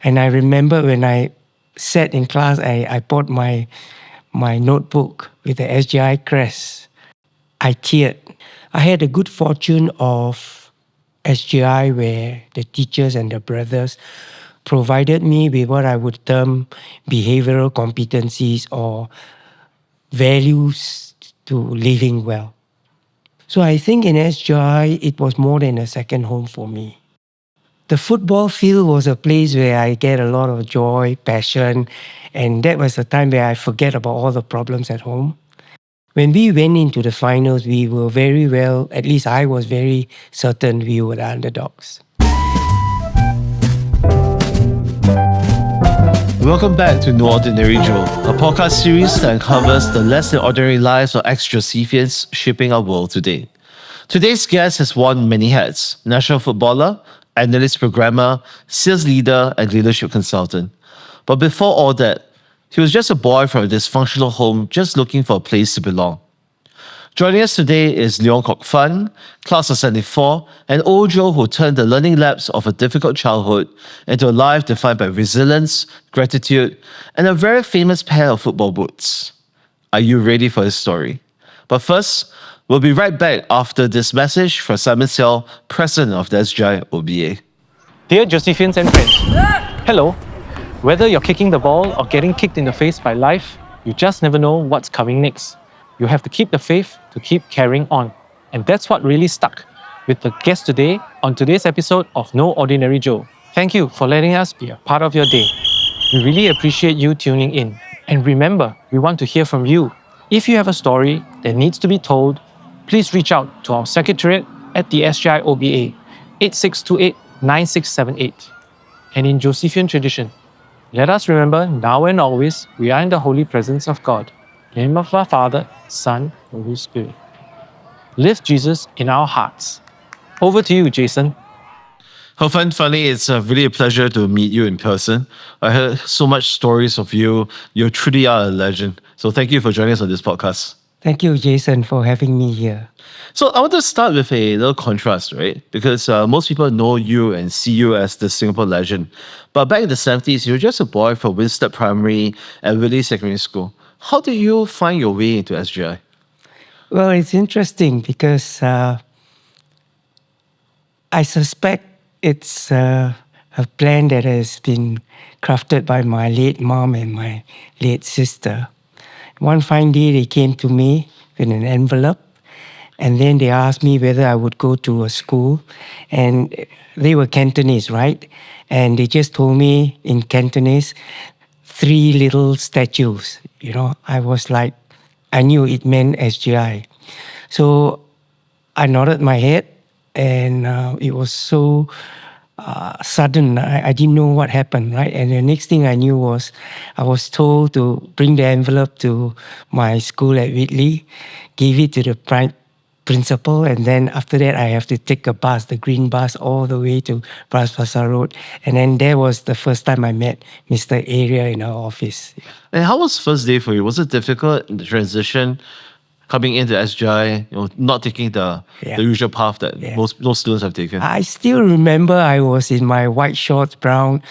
And I remember when I sat in class, I bought my notebook with the SGI crest. I teared. I had the good fortune of SGI where the teachers and the brothers provided me with what I would term behavioral competencies or values to living well. So I think in SGI, it was more than a second home for me. The football field was a place where I get a lot of joy, passion, and that was the time where I forget about all the problems at home. When we went into the finals, we were very well, at least I was very certain we were the underdogs. Welcome back to No Ordinary Joe, a podcast series that uncovers the less than ordinary lives of ex-Josephians shaping our world today. Today's guest has worn many hats: national footballer, analyst programmer, sales leader, and leadership consultant. But before all that, he was just a boy from a dysfunctional home just looking for a place to belong. Joining us today is Leong Kok Fann, class of 74, an old Joe who turned the learning labs of a difficult childhood into a life defined by resilience, gratitude, and a very famous pair of football boots. Are you ready for his story? But first, we'll be right back after this message from Simon Sell, president of the SGI OBA. Dear Josephians and friends, hello. Whether you're kicking the ball or getting kicked in the face by life, you just never know what's coming next. You have to keep the faith to keep carrying on. And that's what really stuck with the guest today on today's episode of No Ordinary Joe. Thank you for letting us be a part of your day. We really appreciate you tuning in. And remember, we want to hear from you. If you have a story that needs to be told, please reach out to our secretariat at the SGI OBA, 8628-9678. And in Josephian tradition, let us remember now and always we are in the holy presence of God. In the name of our Father, Son, and Holy Spirit. Lift Jesus in our hearts. Over to you, Jason. Funny, it's really a pleasure to meet you in person. I heard so much stories of you. You truly are a legend. So thank you for joining us on this podcast. Thank you, Jason, for having me here. So I want to start with a little contrast, right? Because most people know you and see you as the Singapore legend. But back in the 70s, you were just a boy from Winstead Primary and Willie Secondary School. How did you find your way into SGI? Well, it's interesting because I suspect it's a plan that has been crafted by my late mom and my late sister. One fine day, they came to me with an envelope, and then they asked me whether I would go to a school. And they were Cantonese, right? And they just told me in Cantonese, 3 little statues. You know, I was like, I knew it meant SGI. So I nodded my head, and it was so sudden. I didn't know what happened, right? And the next thing I knew was I was told to bring the envelope to my school at Whitley, give it to the principal, and then after that I have to take a bus, the green bus, all the way to Bras Basah Road. And then there was the first time I met Mr. Area in our office. And how was first day for you? Was it difficult, the transition, coming into SGI, not taking the usual path that most students have taken? I still remember I was in my white shirt, brown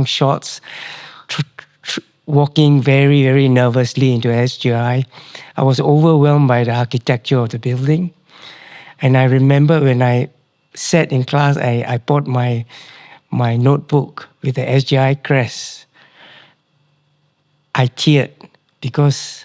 shorts, walking very, very nervously into SGI. I was overwhelmed by the architecture of the building. And I remember when I sat in class, I bought my notebook with the SGI crest. I teared because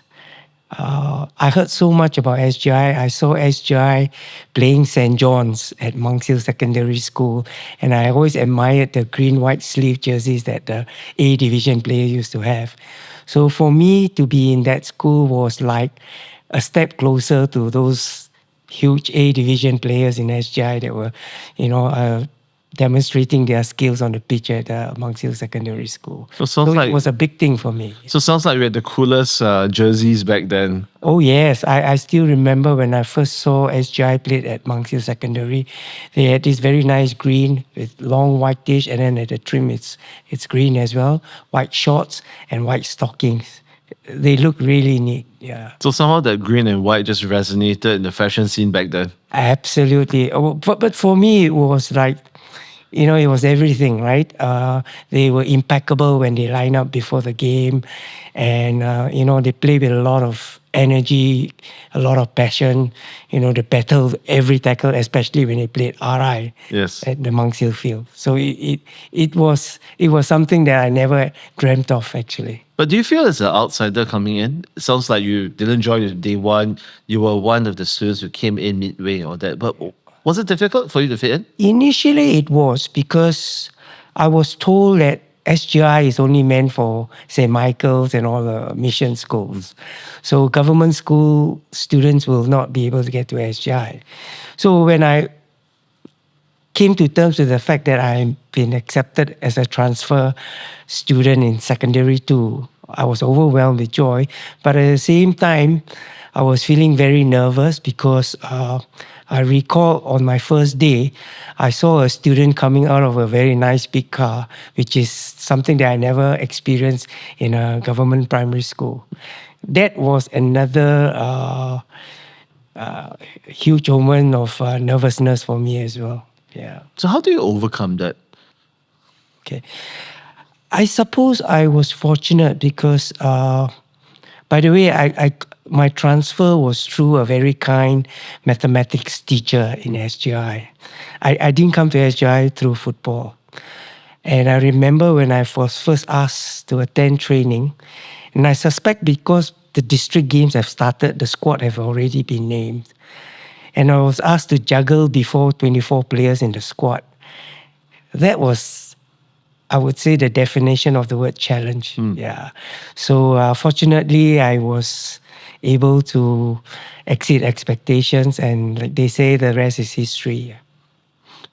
I heard so much about SGI. I saw SGI playing St. John's at Monks Hill Secondary School, and I always admired the green-white sleeve jerseys that the A division player used to have. So for me to be in that school was like a step closer to those huge A division players in SGI that were, demonstrating their skills on the pitch at Monks Hill Secondary School. So it was a big thing for me. So it sounds like we had the coolest jerseys back then. Oh yes, I still remember when I first saw SGI played at Monks Hill Secondary. They had this very nice green with long whitish, and then at the trim it's green as well, white shorts and white stockings. They look really neat, yeah. So somehow that green and white just resonated in the fashion scene back then. Absolutely. But for me, it was like, it was everything, right? They were impeccable when they line up before the game, and they play with a lot of energy, a lot of passion. They battled every tackle, especially when they played RI Yes. at the Monks Hill Field. So it was something that I never dreamt of actually. But do you feel as an outsider coming in? It sounds like you didn't join on day one. You were one of the students who came in midway or that. But was it difficult for you to fit in? Initially, it was because I was told that SGI is only meant for St. Michael's and all the mission schools. So government school students will not be able to get to SGI. So when I came to terms with the fact that I've been accepted as a transfer student in secondary two, I was overwhelmed with joy. But at the same time, I was feeling very nervous because I recall on my first day, I saw a student coming out of a very nice big car, which is something that I never experienced in a government primary school. That was another huge moment of nervousness for me as well. Yeah. So how do you overcome that? Okay. I suppose I was fortunate because, by the way, my transfer was through a very kind mathematics teacher in SGI. I didn't come to SGI through football. And I remember when I was first asked to attend training, and I suspect because the district games have started, the squad have already been named. And I was asked to juggle before 24 players in the squad. That was, I would say, the definition of the word challenge. Yeah. So fortunately, I was able to exceed expectations, and like they say, the rest is history.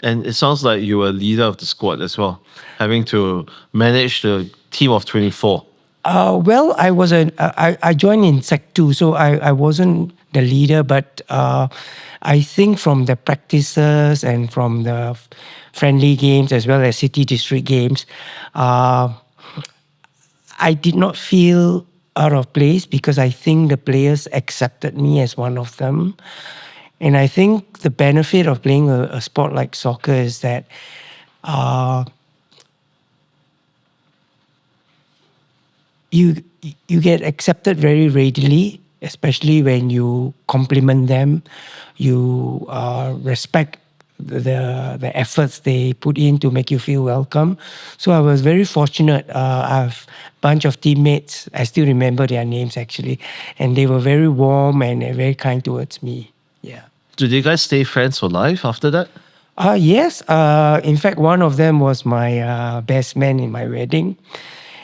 And it sounds like you were leader of the squad as well, having to manage the team of 24. Well, I joined in Sec 2, so I wasn't the leader, but I think from the practices and from the friendly games as well as city district games, I did not feel out of place because I think the players accepted me as one of them. And I think the benefit of playing a sport like soccer is that you you get accepted very readily, especially when you compliment them, you respect the efforts they put in to make you feel welcome. So I was very fortunate. I have a bunch of teammates. I still remember their names actually, and they were very warm and very kind towards me. Yeah. Did you guys stay friends for life after that? Yes. In fact, one of them was my best man in my wedding,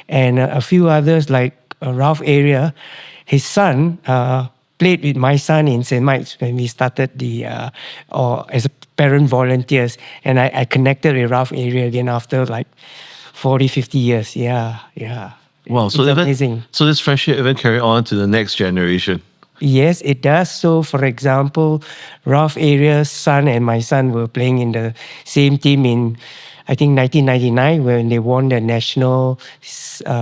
and a few others like Ralph Area. His son played with my son in St. Mike's when we started or as a parent volunteers, and I connected with Ralph Area again after like 40, 50 years. Yeah, yeah. Wow, It's amazing. so this friendship even carried on to the next generation. Yes, it does. So, for example, Ralph Aria's son and my son were playing in the same team in, I think, 1999 when they won the national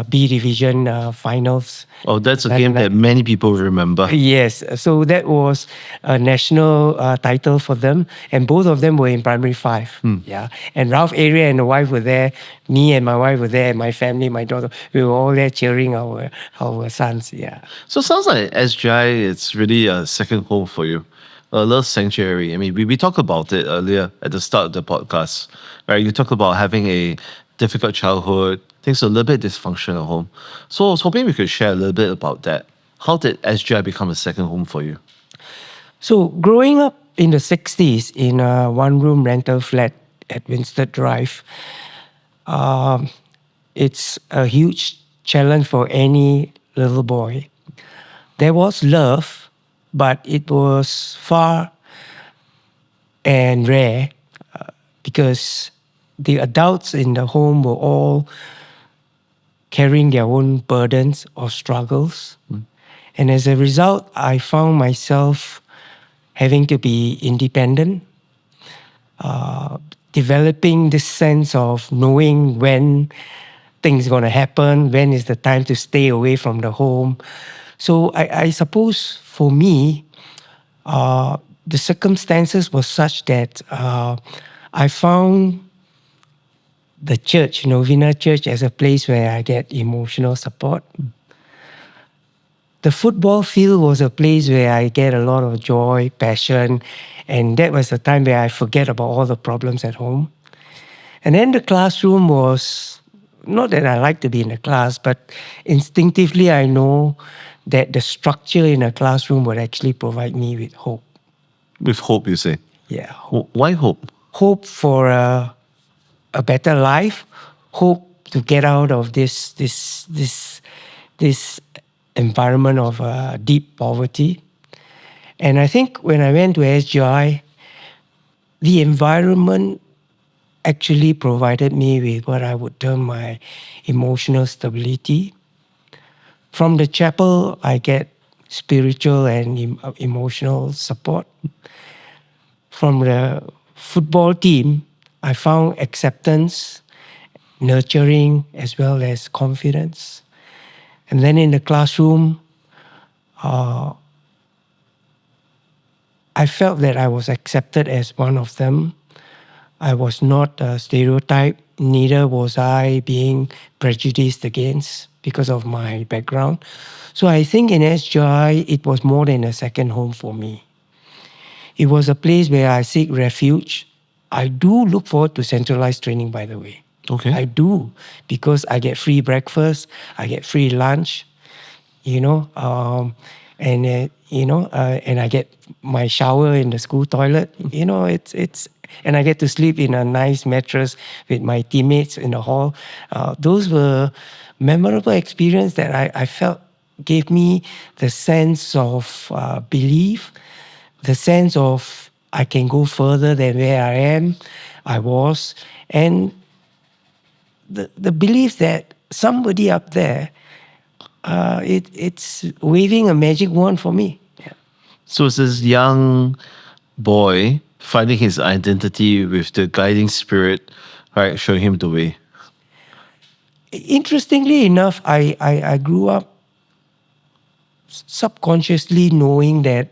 B division finals. Oh, that's a game that many people remember. Yes, so that was a national title for them, and both of them were in primary five. Yeah, and Ralph Area and the wife were there. Me and my wife were there. My family, my daughter, we were all there cheering our sons. Yeah. So it sounds like SGI, it's really a second home for you, a little sanctuary. I mean, we talked about it earlier at the start of the podcast, right? You talked about having a difficult childhood, things a little bit dysfunctional at home. So I was hoping we could share a little bit about that. How did SGI become a second home for you? So growing up in the 60s in a one-room rental flat at Winstead Drive, it's a huge challenge for any little boy. There was love, but it was far and rare because the adults in the home were all carrying their own burdens or struggles. And as a result, I found myself having to be independent, developing this sense of knowing when things are going to happen, when is the time to stay away from the home. So I suppose for me, the circumstances were such that I found the church, Novena Church, as a place where I get emotional support. The football field was a place where I get a lot of joy, passion, and that was the time where I forget about all the problems at home. And then the classroom was not that I like to be in the class, but instinctively I know that the structure in a classroom would actually provide me with hope. With hope, you say. Yeah, Why hope? hope for a better life, hope to get out of this environment of deep poverty. And I think when I went to SGI, the environment actually provided me with what I would term my emotional stability. From the chapel, I get spiritual and emotional support. From the football team, I found acceptance, nurturing, as well as confidence. And then in the classroom, I felt that I was accepted as one of them. I was not a stereotype, neither was I being prejudiced against because of my background. So I think in SGI, it was more than a second home for me. It was a place where I seek refuge. I do look forward to centralized training, by the way. Okay. I do, because I get free breakfast, I get free lunch, you know, and I get my shower in the school toilet. And I get to sleep in a nice mattress with my teammates in the hall. Those were memorable experience that I felt gave me the sense of belief, the sense of I can go further than where I was, and the belief that somebody up there, it's waving a magic wand for me. Yeah. So it's this young boy finding his identity with the guiding spirit, right, showing him the way. Interestingly enough, I grew up subconsciously knowing that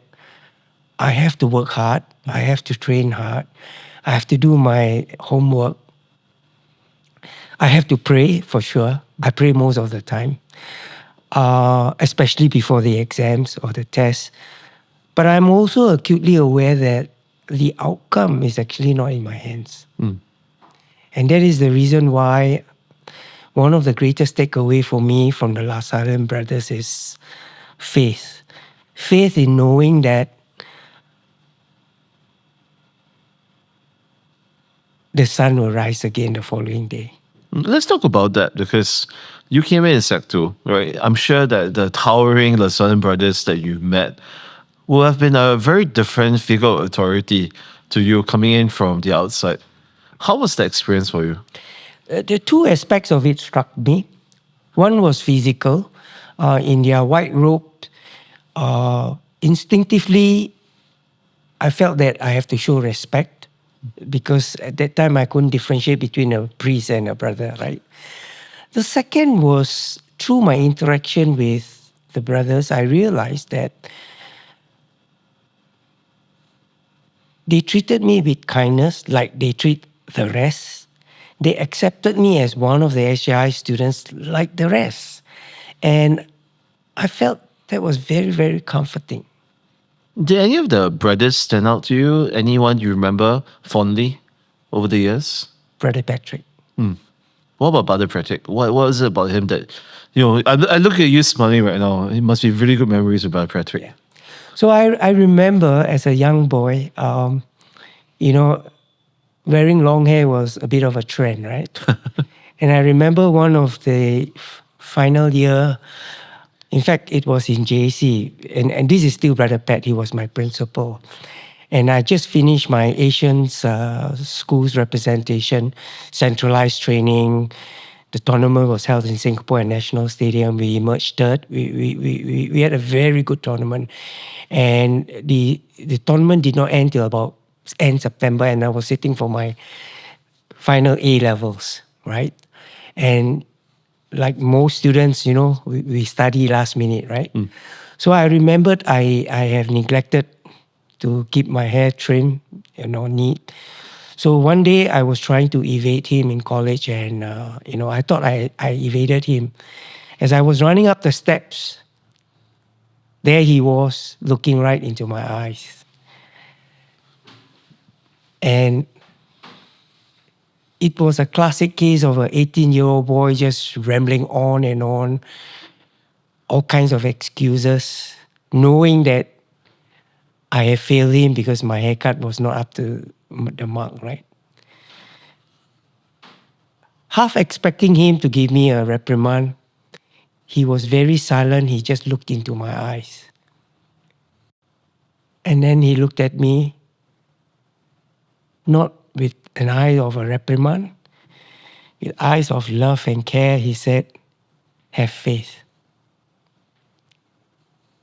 I have to work hard, I have to train hard, I have to do my homework, I have to pray for sure. I pray most of the time, especially before the exams or the tests. But I'm also acutely aware that the outcome is actually not in my hands. And that is the reason why one of the greatest takeaway for me from the Last Silent Brothers is faith. Faith in knowing that the sun will rise again the following day. Let's talk about that because you came in Sec 2, right? I'm sure that the towering Lasalle brothers that you met will have been a very different figure of authority to you coming in from the outside. How was the experience for you? The two aspects of it struck me. One was physical. In their white robe, instinctively, I felt that I have to show respect because at that time I couldn't differentiate between a priest and a brother, right? The second was through my interaction with the brothers, I realized that they treated me with kindness like they treat the rest. They accepted me as one of the SGI students like the rest. And I felt that was very, very comforting. Did any of the brothers stand out to you? Anyone you remember fondly over the years? Brother Patrick. What about Brother Patrick? What is it about him that, I look at you smiling right now. It must be really good memories with Brother Patrick. Yeah. So I remember as a young boy, wearing long hair was a bit of a trend, right? And I remember one of the final year, in fact, it was in JC, and this is still Brother Pat, he was my principal. And I just finished my Asians schools representation, centralized training. The tournament was held in Singapore at National Stadium. We emerged third. We had a very good tournament. And the tournament did not end till about end September, and I was sitting for my final A levels, right? And like most students, we study last minute, right? So I remembered I have neglected to keep my hair trimmed, neat. So one day I was trying to evade him in college, and I thought I evaded him. As I was running up the steps, there he was looking right into my eyes. And it was a classic case of an 18-year-old boy just rambling on and on, all kinds of excuses, knowing that I have failed him because my haircut was not up to the mark, right? Half expecting him to give me a reprimand, he was very silent. He just looked into my eyes. And then he looked at me, not with an eye of a reprimand, with eyes of love and care. He said, "Have faith."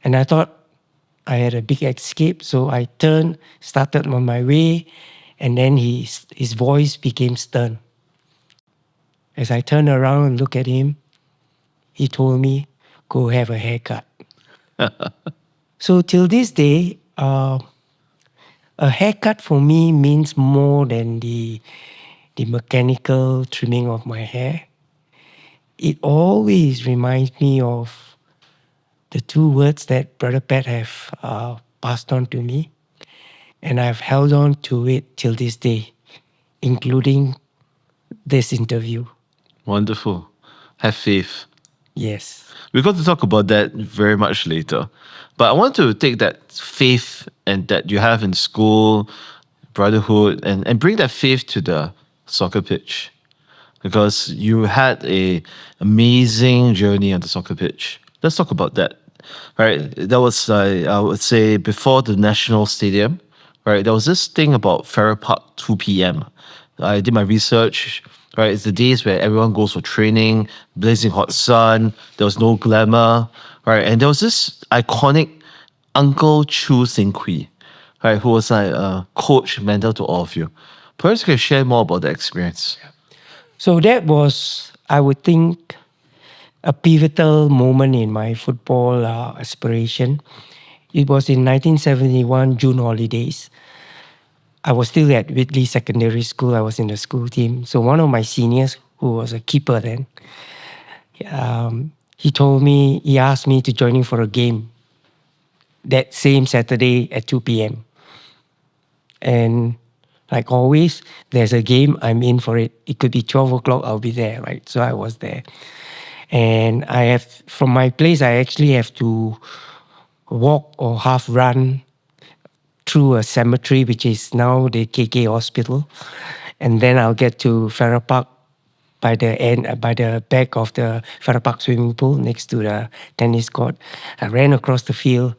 And I thought I had a big escape, so I turned, started on my way, and then his voice became stern. As I turned around and looked at him, he told me, "Go have a haircut." So till this day, a haircut for me means more than the mechanical trimming of my hair. It always reminds me of the two words that Brother Pat have passed on to me, and I've held on to it till this day, including this interview. Wonderful. Have faith. Yes. We're going to talk about that very much later. But I want to take that faith and that you have in school, brotherhood, and bring that faith to the soccer pitch. Because you had a amazing journey on the soccer pitch. Let's talk about that. Right. That was I would say before the National Stadium. Right. There was this thing about Farrer Park 2 p.m. I did my research. Right. It's the days where everyone goes for training, blazing hot sun. There was no glamour. Right. And there was this iconic Uncle Chu Sing Kui, right, who was like a coach, mentor to all of you. Perhaps you can share more about the experience. So that was, I would think, a pivotal moment in my football aspiration. It was in 1971, June holidays. I was still at Whitley Secondary School. I was in the school team. So one of my seniors, who was a keeper then, he asked me to join him for a game that same Saturday at 2 p.m. And like always, there's a game, I'm in for it. It could be 12 o'clock, I'll be there, right? So I was there. And from my place, I actually have to walk or half run through a cemetery, which is now the KK Hospital. And then I'll get to Farrer Park by the back of the Farrer Park swimming pool next to the tennis court. I ran across the field,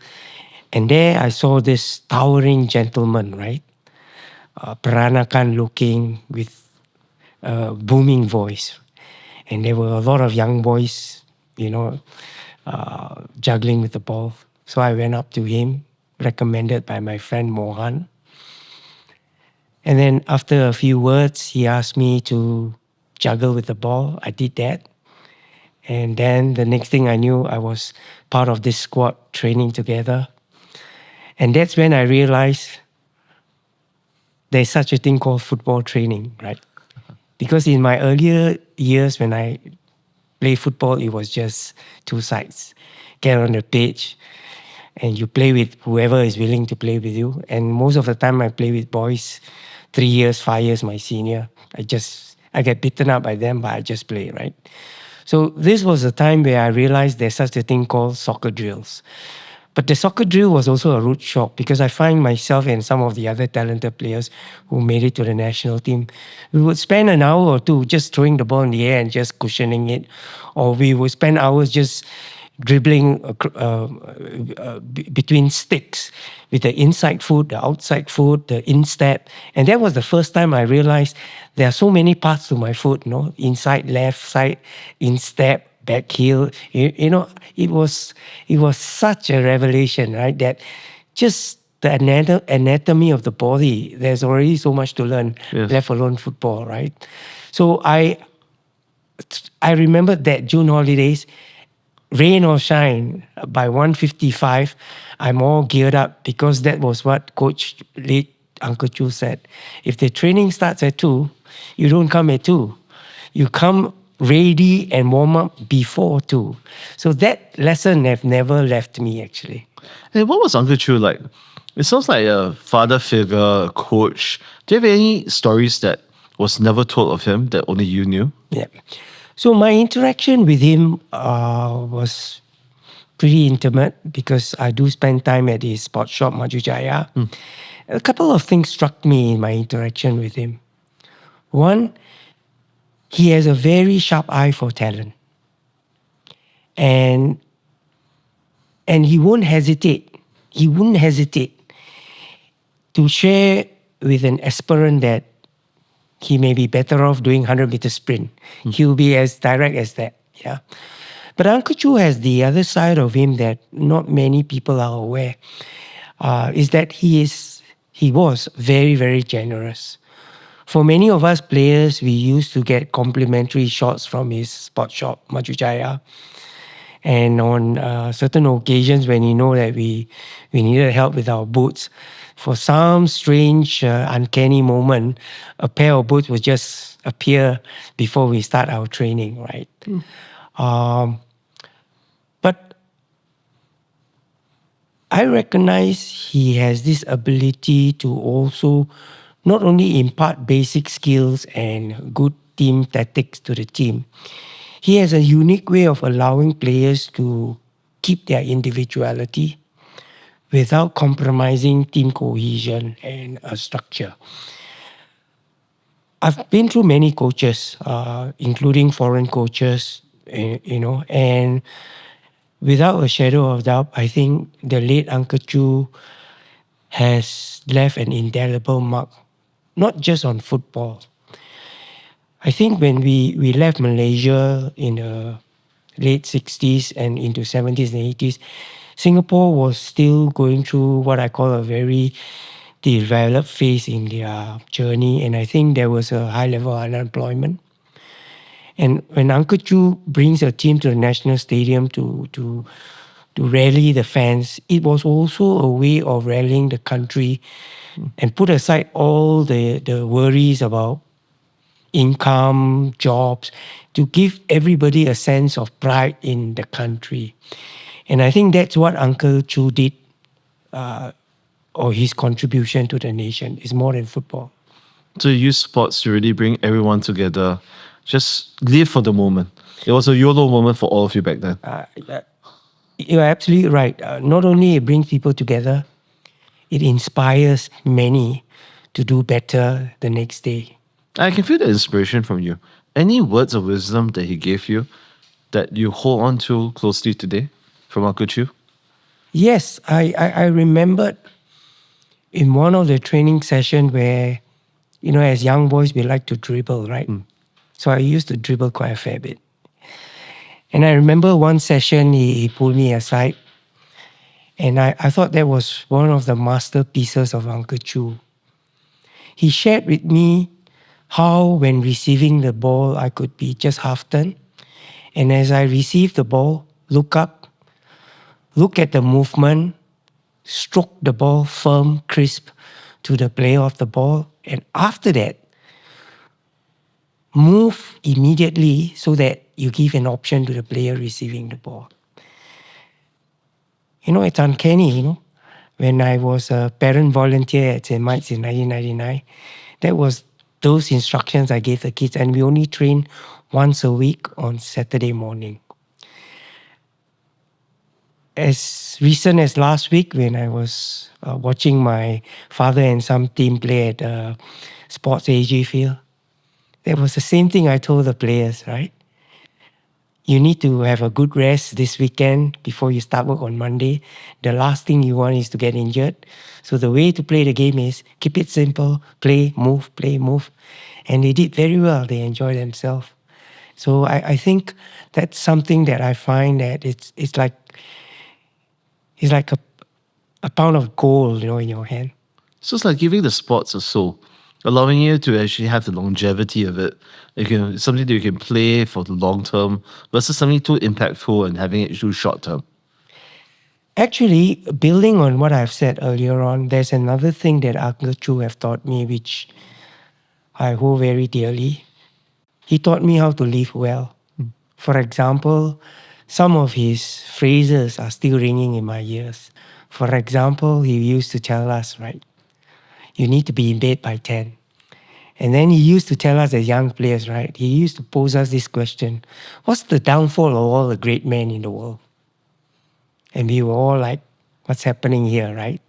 and there I saw this towering gentleman, right? Peranakan looking with a booming voice. And there were a lot of young boys, juggling with the ball. So I went up to him, recommended by my friend Mohan. And then after a few words, he asked me to juggle with the ball. I did that. And then the next thing I knew, I was part of this squad training together. And that's when I realized there's such a thing called football training, right? Because in my earlier years when I played football, it was just two sides. Get on the pitch and you play with whoever is willing to play with you. And most of the time I play with boys, 3 years, 5 years my senior. I get beaten up by them, but I just play, right? So this was a time where I realized there's such a thing called soccer drills. But the soccer drill was also a rude shock because I find myself and some of the other talented players who made it to the national team, we would spend an hour or two just throwing the ball in the air and just cushioning it. Or we would spend hours just dribbling between sticks with the inside foot, the outside foot, the instep. And that was the first time I realized there are so many parts to my foot, inside, left side, instep, back heel. It was such a revelation, right? That just the anatomy of the body, there's already so much to learn, Yes. left alone football, right? So I remember that June holidays, rain or shine, by 1:55, I'm all geared up because that was what Coach Lee Uncle Chu said. If the training starts at 2, you don't come at 2. You come ready and warm up before 2. So that lesson have never left me actually. And what was Uncle Chu like? It sounds like a father figure, a coach. Do you have any stories that was never told of him that only you knew? Yeah. So my interaction with him was pretty intimate because I do spend time at his sports shop, Maju Jaya. A couple of things struck me in my interaction with him. One, he has a very sharp eye for talent. And he won't hesitate. He wouldn't hesitate to share with an aspirant that he may be better off doing 100-meter sprint. He'll be as direct as that. Yeah. But Uncle Chu has the other side of him that not many people are aware, is that he was very, very generous. For many of us players, we used to get complimentary shots from his sports shop, Maju Jaya. And on certain occasions when he know that we needed help with our boots, for some strange, uncanny moment, a pair of boots would just appear before we start our training, right? But I recognize he has this ability to also not only impart basic skills and good team tactics to the team, he has a unique way of allowing players to keep their individuality without compromising team cohesion and structure. I've been through many coaches, including foreign coaches, and without a shadow of doubt, I think the late Uncle Chu has left an indelible mark, not just on football. I think when we left Malaysia in the late 60s and into 70s and 80s, Singapore was still going through what I call a very developed phase in their journey. And I think there was a high level of unemployment. And when Uncle Chu brings a team to the National Stadium to rally the fans, it was also a way of rallying the country and put aside all the worries about income, jobs, to give everybody a sense of pride in the country. And I think that's what Uncle Chu did, or his contribution to the nation is more than football. So you use sports to really bring everyone together. Just live for the moment. It was a YOLO moment for all of you back then. You're absolutely right. Not only it brings people together, it inspires many to do better the next day. I can feel the inspiration from you. Any words of wisdom that he gave you that you hold on to closely today from Uncle Chu? Yes, I remembered in one of the training sessions where, as young boys, we like to dribble, right? So I used to dribble quite a fair bit. And I remember one session, he pulled me aside. And I thought that was one of the masterpieces of Uncle Chu. He shared with me how when receiving the ball, I could be just half turn. And as I receive the ball, look up, look at the movement, stroke the ball firm, crisp to the player of the ball. And after that, move immediately so that you give an option to the player receiving the ball. It's uncanny, When I was a parent volunteer at St. Mike's in 1999, that was those instructions I gave the kids, and we only trained once a week on Saturday morning. As recent as last week, when I was watching my father and some team play at Sports AG Field, that was the same thing I told the players, right? You need to have a good rest this weekend before you start work on Monday. The last thing you want is to get injured. So the way to play the game is keep it simple, play, move. And they did very well. They enjoyed themselves. So I think that's something that I find that it's like a pound of gold, in your hand. So it's like giving the sports a soul, allowing you to actually have the longevity of it. Something that you can play for the long term versus something too impactful and having it too short term. Actually, building on what I've said earlier on, there's another thing that Uncle Chu have taught me, which I hold very dearly. He taught me how to live well. For example, some of his phrases are still ringing in my ears. For example, he used to tell us, right, you need to be in bed by 10. And then he used to tell us as young players, right, he used to pose us this question: what's the downfall of all the great men in the world? And we were all like, what's happening here, right?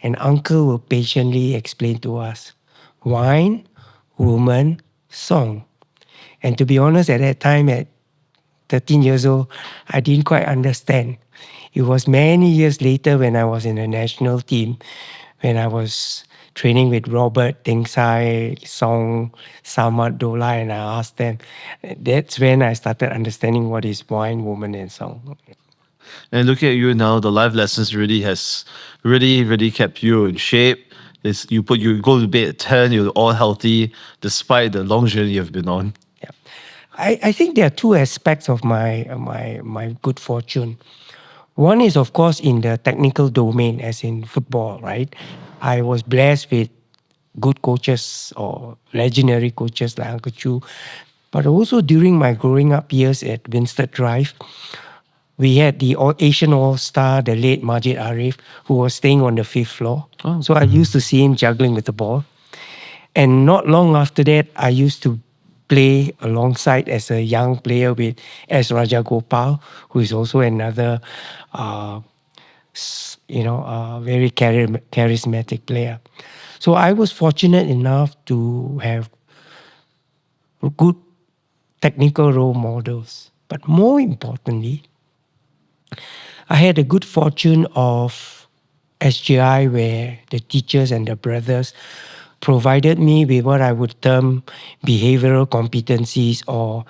And Uncle will patiently explain to us: wine, woman, song. And to be honest, at that time, at 13 years old, I didn't quite understand. It was many years later when I was in the national team, when I was training with Robert, Deng Sai, Song, Samad, Dola, and I asked them. That's when I started understanding what is wine, woman, and song. And looking at you now, the life lessons really has really kept you in shape. This you go to bed at 10, you're all healthy despite the long journey you've been on. Yeah. I think there are two aspects of my good fortune. One is, of course, in the technical domain, as in football, right? I was blessed with good coaches or legendary coaches like Uncle Chu. But also during my growing up years at Winstead Drive, we had the Asian All-Star, the late Majid Arif, who was staying on the fifth floor. Oh. So I used to see him juggling with the ball. And not long after that, I used to play alongside as a young player with S. Rajagopal, who is also another, very charismatic player. So I was fortunate enough to have good technical role models. But more importantly, I had the good fortune of SJI, where the teachers and the brothers provided me with what I would term behavioral competencies or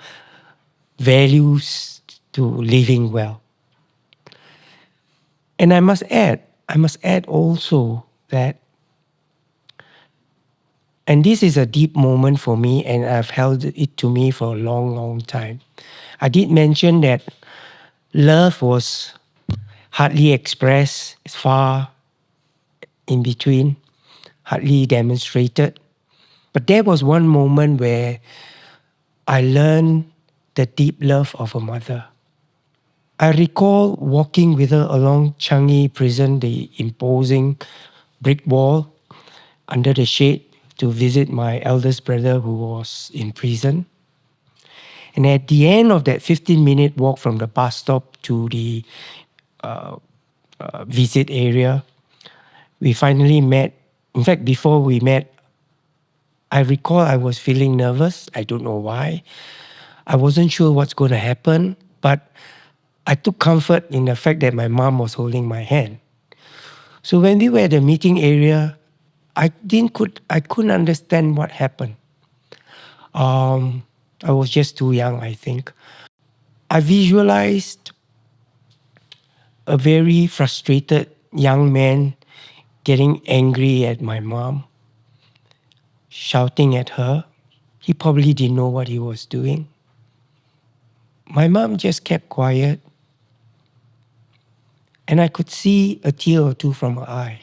values to living well. And I must add also that, and this is a deep moment for me, and I've held it to me for a long time. I did mention that love was hardly expressed, it's far in between, hardly demonstrated. But there was one moment where I learned the deep love of a mother. I recall walking with her along Changi prison, the imposing brick wall under the shade, to visit my eldest brother who was in prison. And at the end of that 15-minute walk from the bus stop to the visit area, we finally met. In fact, before we met, I recall I was feeling nervous. I don't know why. I wasn't sure what's going to happen, but I took comfort in the fact that my mom was holding my hand. So when we were at the meeting area, I couldn't understand what happened. I was just too young, I think. I visualized a very frustrated young man getting angry at my mom, shouting at her. He probably didn't know what he was doing. My mom just kept quiet, and I could see a tear or two from her eye.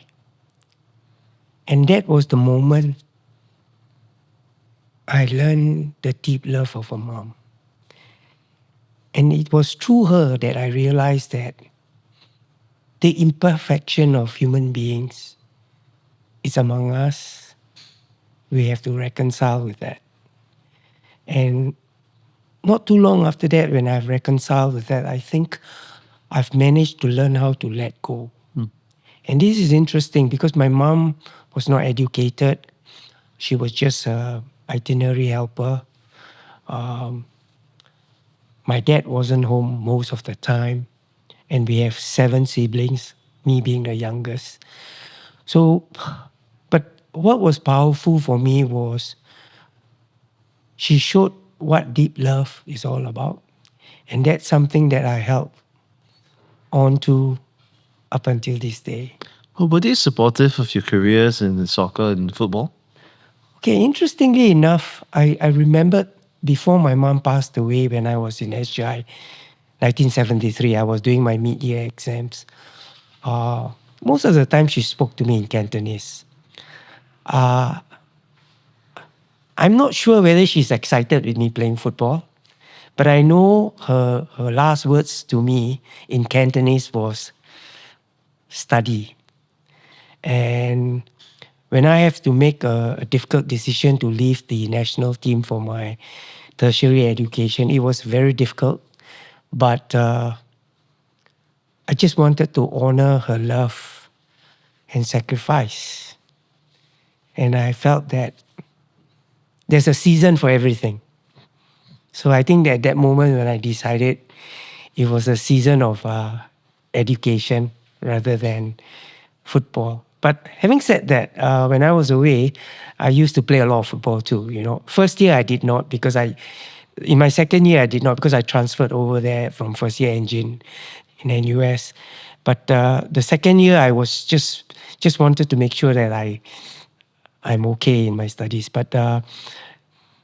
And that was the moment I learned the deep love of a mom. And it was through her that I realized that the imperfection of human beings is among us. We have to reconcile with that. And not too long after that, when I've reconciled with that, I think I've managed to learn how to let go. And this is interesting because my mom was not educated. She was just an itinerary helper. My dad wasn't home most of the time. And we have 7 siblings, me being the youngest. So, but what was powerful for me was she showed what deep love is all about. And that's something that I held on to up until this day. Well, were they supportive of your careers in soccer and football? Okay, interestingly enough, I remembered before my mom passed away when I was in SGI, 1973, I was doing my mid-year exams. Most of the time she spoke to me in Cantonese. I'm not sure whether she's excited with me playing football, but I know her last words to me in Cantonese was study. And when I have to make a difficult decision to leave the national team for my tertiary education, it was very difficult. But I just wanted to honor her love and sacrifice. And I felt that there's a season for everything. So I think that at that moment when I decided it was a season of education rather than football. But having said that, when I was away, I used to play a lot of football too. First year I did not because in my second year I did not because I transferred over there from first year engine in NUS. But the second year I was just wanted to make sure that I'm okay in my studies. But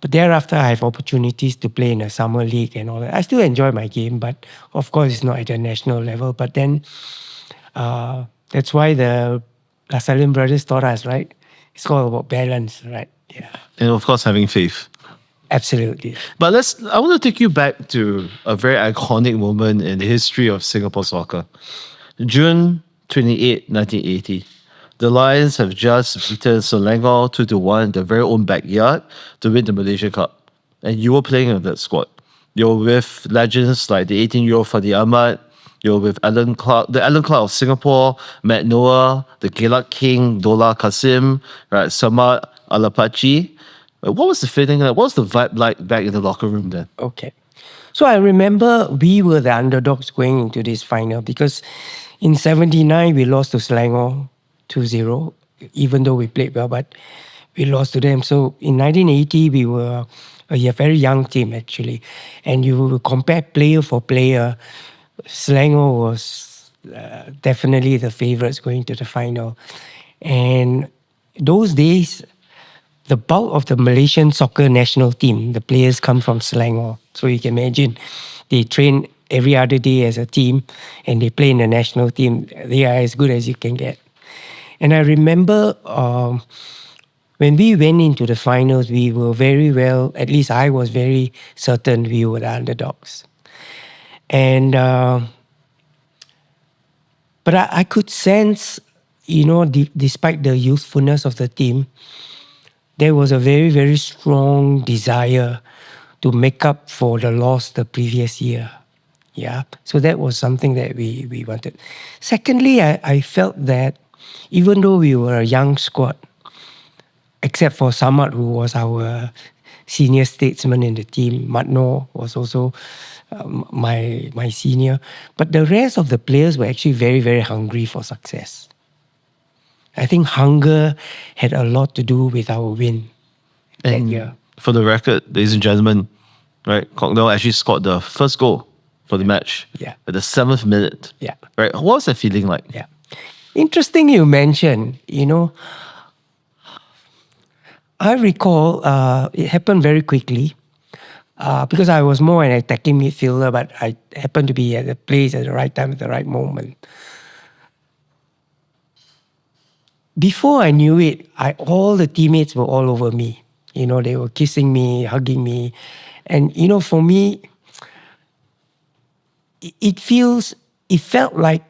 thereafter, I have opportunities to play in a summer league and all that. I still enjoy my game, but of course, it's not at a national level. But then that's why the Lasallian brothers taught us, right? It's all about balance, right? Yeah, And of course, having faith. absolutely. But I want to take you back to a very iconic moment in the history of Singapore soccer. June 28, 1980. The Lions have just beaten Selangor 2-1 in their very own backyard to win the Malaysia Cup. And you were playing in that squad. You were with legends like the 18-year-old Fadi Ahmad. You were with the Alan Clark of Singapore, Matt Noah, the Gelak King, Dola Kasim, right, Samad Alapachi. What was the feeling like? What was the vibe like back in the locker room then? Okay. So I remember we were the underdogs going into this final because in 79 we lost to Selangor 2-0, even though we played well, but we lost to them. So in 1980 we were a very young team actually. And you compare player for player, Selangor was definitely the favourites going to the final. And those days, the bulk of the Malaysian soccer national team, the players come from Selangor. So you can imagine they train every other day as a team and they play in the national team. They are as good as you can get. And I remember when we went into the finals, we were very well, at least I was very certain we were the underdogs. And but I could sense, despite the youthfulness of the team, there was a very, very strong desire to make up for the loss the previous year. Yeah. So that was something that we wanted. Secondly, I felt that even though we were a young squad, except for Samad, who was our senior statesman in the team, Matno was also my senior, but the rest of the players were actually very, very hungry for success. I think hunger had a lot to do with our win that year. For the record, ladies and gentlemen, right, Cocknell actually scored the first goal for the match Yeah. at the 7th minute. Yeah. Right. What was that feeling like? Yeah. Interesting you mentioned, I recall it happened very quickly because I was more an attacking midfielder, but I happened to be at the place at the right time at the right moment. Before I knew it, all the teammates were all over me. They were kissing me, hugging me. And, for me, it felt like,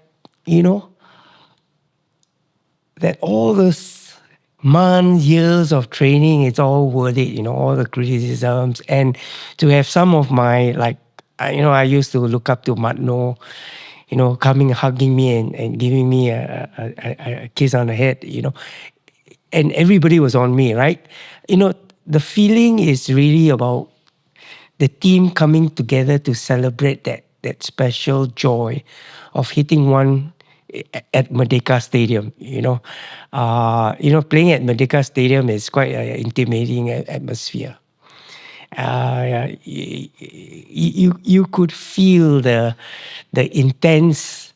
that all those months, years of training, it's all worth it, all the criticisms. And to have some of my, I used to look up to Matno, coming, hugging me and giving me a kiss on the head, and everybody was on me, right? The feeling is really about the team coming together to celebrate that special joy of hitting one at Merdeka Stadium. Playing at Merdeka Stadium is quite an intimidating atmosphere. You could feel the intense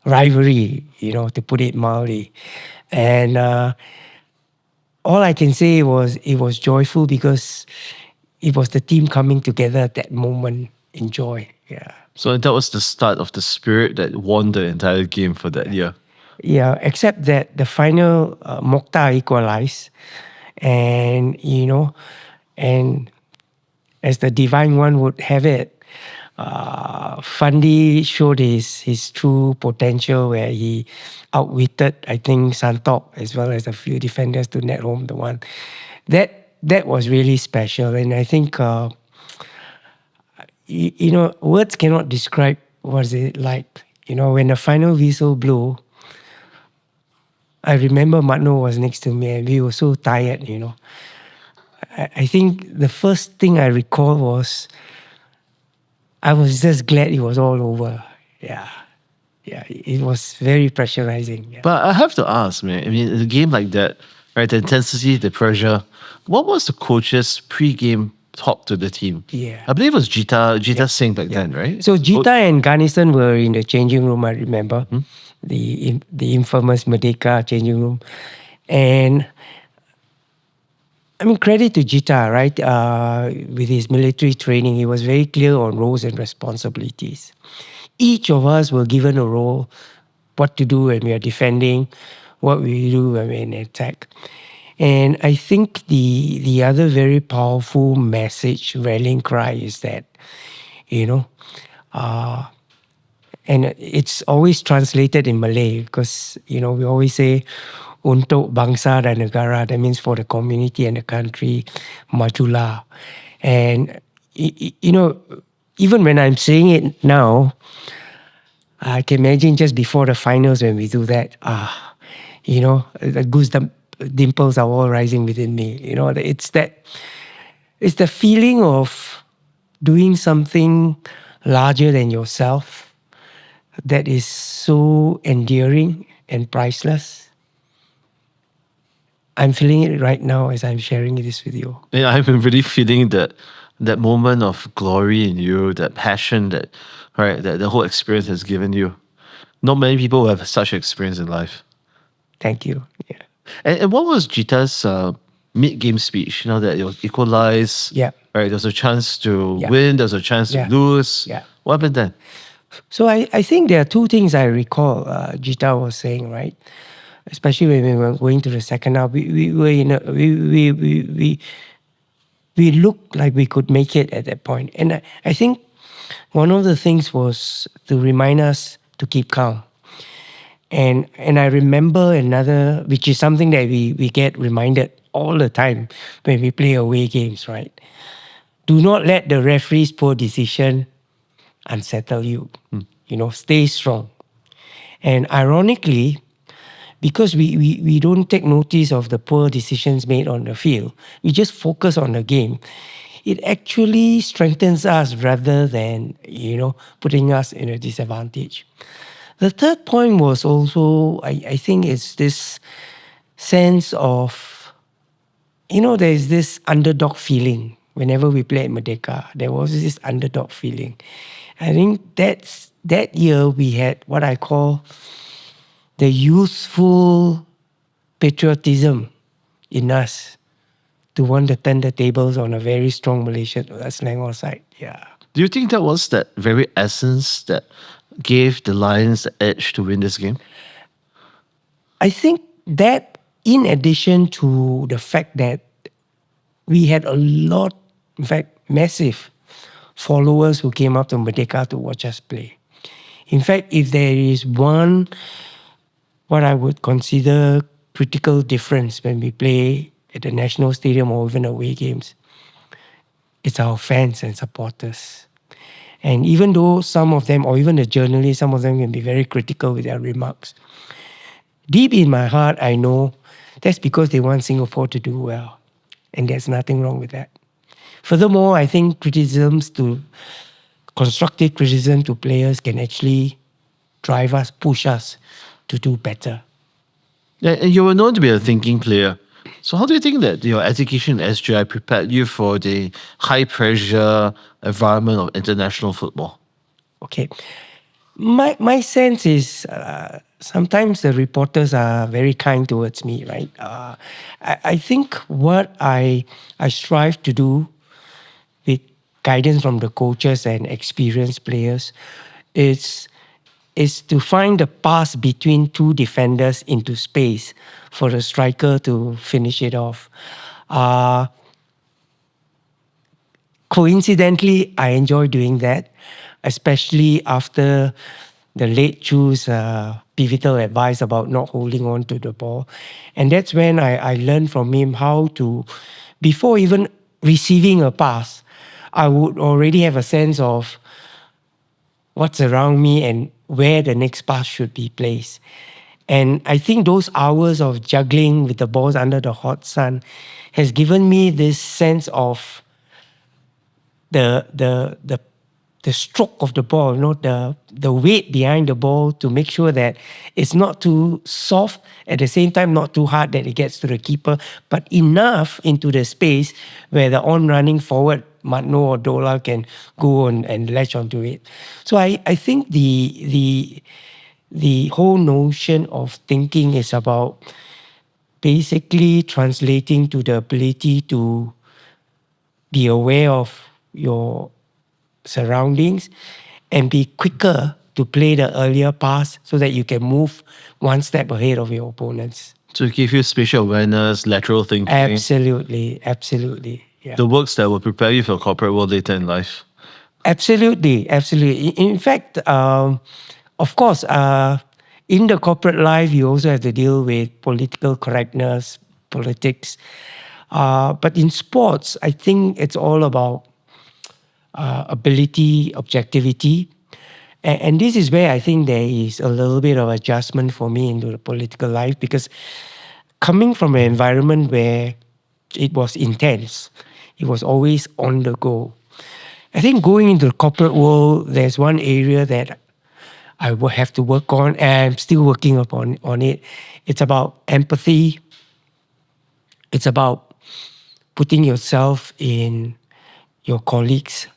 rivalry, to put it mildly, and all I can say was it was joyful because it was the team coming together at that moment in joy. Yeah. So that was the start of the spirit that won the entire game for that year. Yeah, except that the final Mokhtar equalized, and and as the divine one would have it, Fandi showed his true potential where he outwitted, I think, Santop as well as a few defenders to net home the one. That was really special, and I think words cannot describe what it like. When the final whistle blew, I remember Matno was next to me and we were so tired. I think the first thing I recall was I was just glad it was all over. Yeah. Yeah. It was very pressurizing. Yeah. But I have to ask, man. I mean, in a game like that, right? The intensity, the pressure. What was the coach's pre-game talk to the team? Yeah. I believe it was Jita Singh back then, right? So Jita and Garnison were in the changing room, I remember. The infamous Merdeka changing room. And I mean, credit to Jita, right? With his military training, he was very clear on roles and responsibilities. Each of us were given a role, what to do when we are defending, what we do when we're in attack. And I think the other very powerful message, rallying cry, is that, and it's always translated in Malay because, we always say, untuk bangsa dan negara, that means for the community and the country, majulah. And, even when I'm saying it now, I can imagine just before the finals when we do that, the dimples are all rising within me. It's the feeling of doing something larger than yourself that is so endearing and priceless. I'm feeling it right now as I'm sharing this with you. Yeah, I've been really feeling that moment of glory in you, that passion that the whole experience has given you. Not many people have such experience in life. Thank you. Yeah. And what was Jita's mid-game speech? That it was equalized. Yeah. Right. There was a chance to Yeah. win. There was a chance Yeah. to lose. Yeah. What happened then? So I think there are two things I recall Jita was saying, right? Especially when we were going to the second half, we were we looked like we could make it at that point. And I think one of the things was to remind us to keep calm. And I remember another, which is something that we get reminded all the time when we play away games, right? Do not let the referee's poor decision unsettle you. Stay strong. And ironically, because we don't take notice of the poor decisions made on the field, we just focus on the game. It actually strengthens us rather than, putting us in a disadvantage. The third point was also, I think it's this sense of, there's this underdog feeling. Whenever we play at Merdeka, there was this underdog feeling. I think that year we had what I call the youthful patriotism in us to want to turn the tables on a very strong Malaysian Selangor side. Yeah. Do you think that was that very essence that gave the Lions the edge to win this game? I think that, in addition to the fact that we had a lot, in fact, massive followers who came up to Merdeka to watch us play. In fact, if there is one, what I would consider critical difference when we play at the National Stadium or even away games, it's our fans and supporters. And even though some of them, or even the journalists, some of them can be very critical with their remarks, deep in my heart, I know that's because they want Singapore to do well. And there's nothing wrong with that. Furthermore, I think constructive criticism to players can actually drive us, push us to do better. Yeah, and you were known to be a thinking player. So how do you think that your education at SJI prepared you for the high pressure environment of international football? Okay. My sense is sometimes the reporters are very kind towards me, right? I think what I strive to do with guidance from the coaches and experienced players is to find the pass between two defenders into space for the striker to finish it off. Uh, Coincidentally, I enjoy doing that, especially after the late Chu's pivotal advice about not holding on to the ball. And that's when I learned from him how to, before even receiving a pass, I would already have a sense of what's around me and where the next pass should be placed. And I think those hours of juggling with the balls under the hot sun has given me this sense of the the the the stroke of the ball, the weight behind the ball to make sure that it's not too soft, at the same time not too hard that it gets to the keeper, but enough into the space where the on-running forward, Matno or Dola, can go on and latch onto it. So I think the whole notion of thinking is about basically translating to the ability to be aware of your surroundings and be quicker to play the earlier pass so that you can move one step ahead of your opponents. To give you spatial awareness, lateral thinking, Absolutely, absolutely. Yeah. the works that will prepare you for corporate world later in life. Absolutely, absolutely. In fact, of course, in the corporate life, you also have to deal with political correctness, politics. But in sports, I think it's all about ability, objectivity. And this is where I think there is a little bit of adjustment for me into the political life, because coming from an environment where it was intense, it was always on the go. I think going into the corporate world, there's one area that I will have to work on, and I'm still working upon on it. It's about empathy. It's about putting yourself in your colleagues'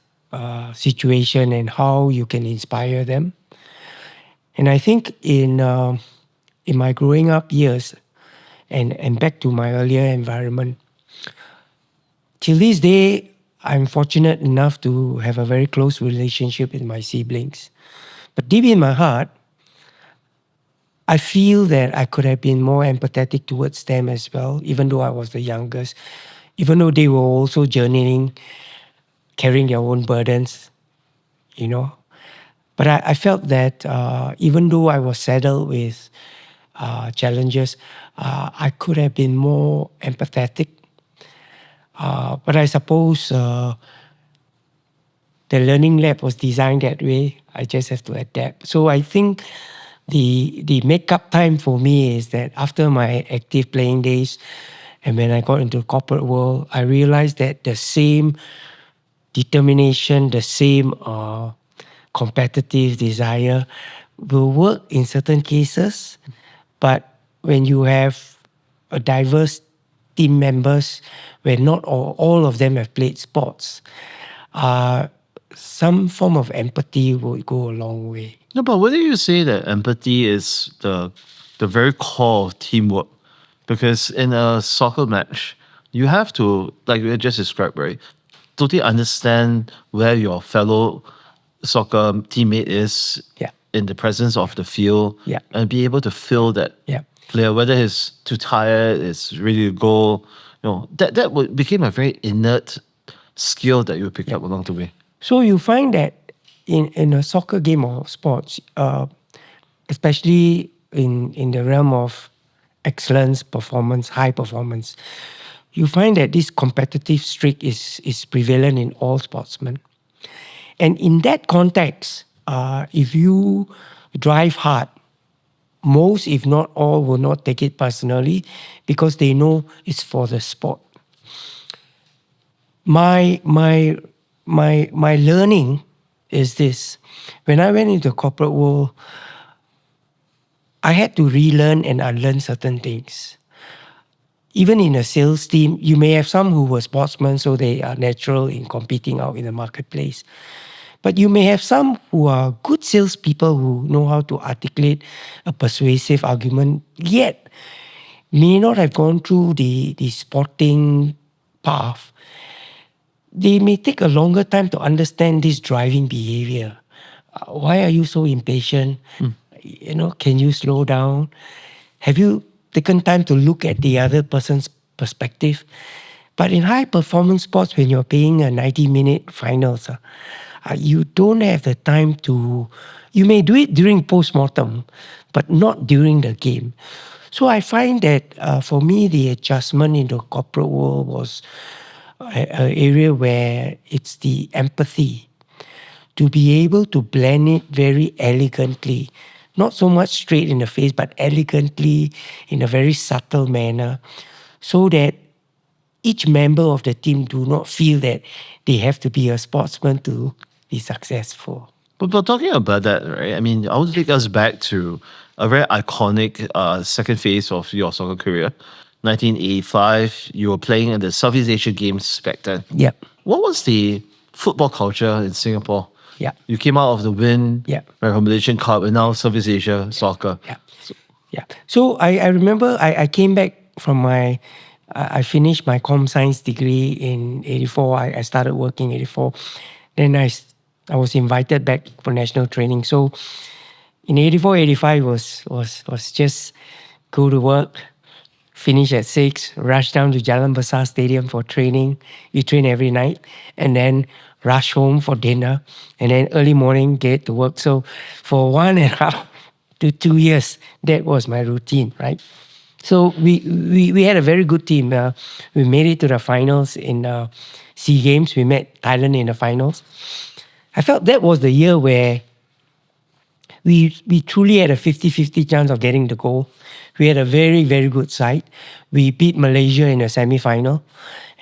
situation and how you can inspire them. And I think in my growing up years, and back to my earlier environment, till this day, I'm fortunate enough to have a very close relationship with my siblings. But deep in my heart, I feel that I could have been more empathetic towards them as well, even though I was the youngest, even though they were also journeying, carrying their own burdens, you know. But I felt that even though I was saddled with challenges, I could have been more empathetic. But I suppose the learning lab was designed that way. I just have to adapt. So I think the make-up time for me is that after my active playing days and when I got into the corporate world, I realized that the same determination, the same competitive desire will work in certain cases. But when you have a diverse team members where not all of them have played sports, some form of empathy will go a long way. No, but wouldn't you say that empathy is the very core of teamwork? Because in a soccer match, you have to, like we just described, right, totally understand where your fellow soccer teammate is Yeah. in the presence of the field, Yeah. and be able to feel that Yeah. player, whether he's too tired, is ready to go. That became a very inert skill that you pick up along the way. So you find that in a soccer game or sports, especially in the realm of excellence, performance, high performance, you find that this competitive streak is prevalent in all sportsmen. And in that context, if you drive hard, most, if not all, will not take it personally because they know it's for the sport. My learning is this: when I went into the corporate world, I had to relearn and unlearn certain things. Even in a sales team, you may have some who were sportsmen, so they are natural in competing out in the marketplace. But you may have some who are good salespeople who know how to articulate a persuasive argument, yet may not have gone through the sporting path. they may take a longer time to understand this driving behavior. Why are you so impatient? Can you slow down? Have you taken time to look at the other person's perspective? But in high performance sports, when you're playing a 90-minute finals, you don't have the time to. You may do it during post-mortem, but not during the game. So I find that for me, the adjustment in the corporate world was an area where it's the empathy to be able to blend it very elegantly, not so much straight in the face, but elegantly in a very subtle manner, so that each member of the team do not feel that they have to be a sportsman to be successful. But talking about that, right? I mean, I want to take us back to a very iconic second phase of your soccer career. 1985, you were playing in the Southeast Asia Games back then. Yep. What was the football culture in Singapore? Yeah. You came out of the Win, Yeah. Malaysian Cup, and now Southeast Asia soccer. Yeah. Yeah. So I remember I came back from I finished my com science degree in 84. I started working in 84. Then I was invited back for national training. So in 84, 85 was just go to work, finish at 6, rush down to Jalan Besar Stadium for training. We train every night. And then rush home for dinner. And then early morning, get to work. So for 1.5 to 2 years, that was my routine, right? So we had a very good team. We made it to the finals in SEA Games. We met Thailand in the finals. I felt that was the year where we truly had a 50-50 chance of getting the goal. We had a very, very good side. We beat Malaysia in the semi-final.